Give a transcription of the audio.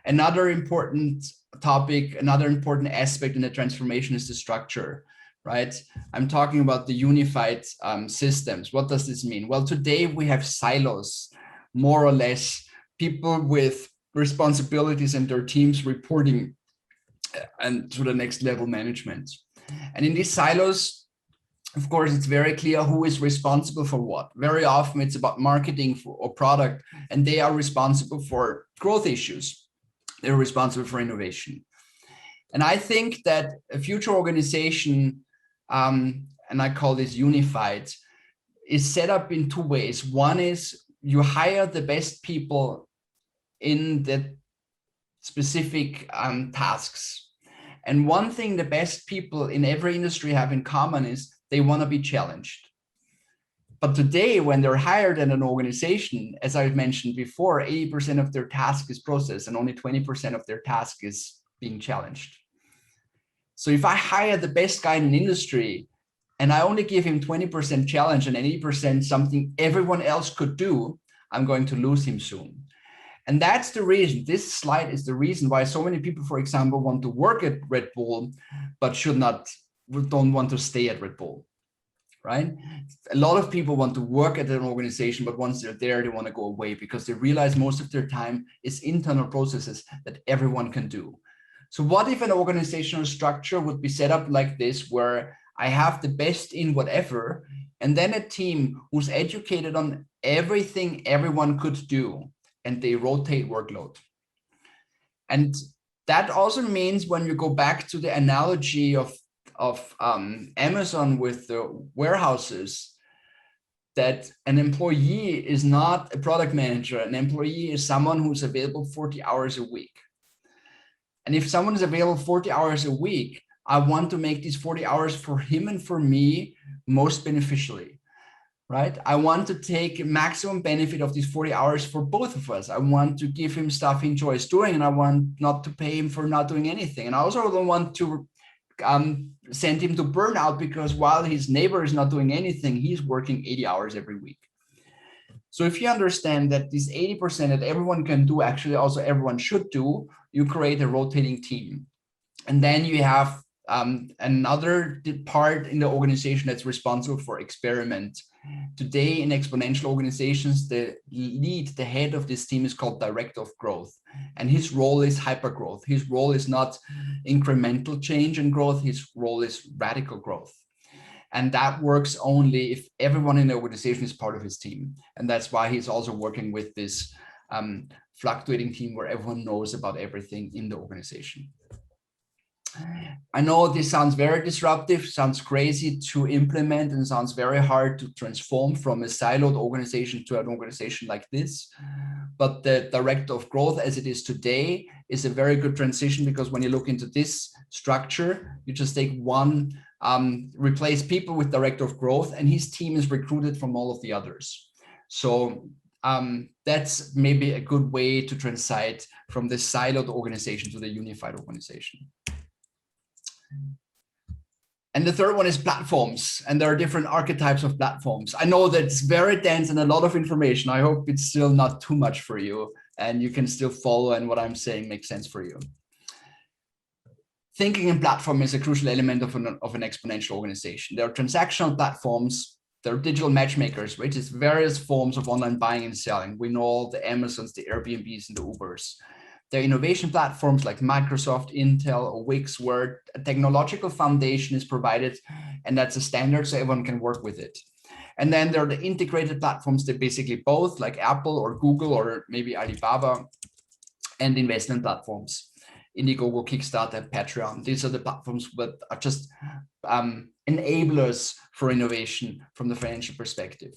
Another important topic, another important aspect in the transformation is the structure, right? I'm talking about the unified systems. What does this mean? Well, today we have silos, more or less, people with responsibilities and their teams reporting and to the next level management. And in these silos, of course, it's very clear who is responsible for what. Very often it's about marketing or product, and they are responsible for growth issues. They're responsible for innovation. And I think that a future organization, and I call this unified, is set up in two ways. One is you hire the best people in the specific tasks. And one thing the best people in every industry have in common is they want to be challenged. But today, when they're hired in an organization, as I've mentioned before, 80% of their task is process and only 20% of their task is being challenged. So if I hire the best guy in an industry and I only give him 20% challenge and 80% something everyone else could do, I'm going to lose him soon. And that's the reason, this slide is the reason why so many people, for example, want to work at Red Bull, but don't want to stay at Red Bull, right? A lot of people want to work at an organization, but once they're there, they want to go away because they realize most of their time is internal processes that everyone can do. So what if an organizational structure would be set up like this, where I have the best in whatever, and then a team who's educated on everything everyone could do, and they rotate workload. And that also means when you go back to the analogy of Amazon with the warehouses, that an employee is not a product manager. An employee is someone who's available 40 hours a week. And if someone is available 40 hours a week, I want to make these 40 hours for him and for me most beneficially. Right? I want to take maximum benefit of these 40 hours for both of us. I want to give him stuff he enjoys doing, and I want not to pay him for not doing anything. And I also don't want to send him to burnout because while his neighbor is not doing anything, he's working 80 hours every week. So if you understand that this 80% that everyone can do, actually also everyone should do, you create a rotating team. And then you have another part in the organization that's responsible for experiment. Today in exponential organizations, the head of this team is called director of growth. And his role is hypergrowth. His role is not incremental change and growth. His role is radical growth. And that works only if everyone in the organization is part of his team. And that's why he's also working with this fluctuating team where everyone knows about everything in the organization. I know this sounds very disruptive, sounds crazy to implement, and sounds very hard to transform from a siloed organization to an organization like this. But the director of growth as it is today is a very good transition, because when you look into this structure, you just take one, replace people with director of growth, and his team is recruited from all of the others. So that's maybe a good way to transit from the siloed organization to the unified organization. And the third one is platforms, and there are different archetypes of platforms. I know that it's very dense and a lot of information. I hope it's still not too much for you and you can still follow, and what I'm saying makes sense for you. Thinking in platform is a crucial element of an exponential organization. There are transactional platforms, there are digital matchmakers, which is various forms of online buying and selling. We know all the Amazons, the Airbnbs, and the Ubers. There are innovation platforms like Microsoft, Intel, or Wix, where a technological foundation is provided, and that's a standard so everyone can work with it. And then there are the integrated platforms that basically both, like Apple or Google or maybe Alibaba, and investment platforms, Indiegogo, Kickstarter, Patreon. These are the platforms that are just enablers for innovation from the financial perspective.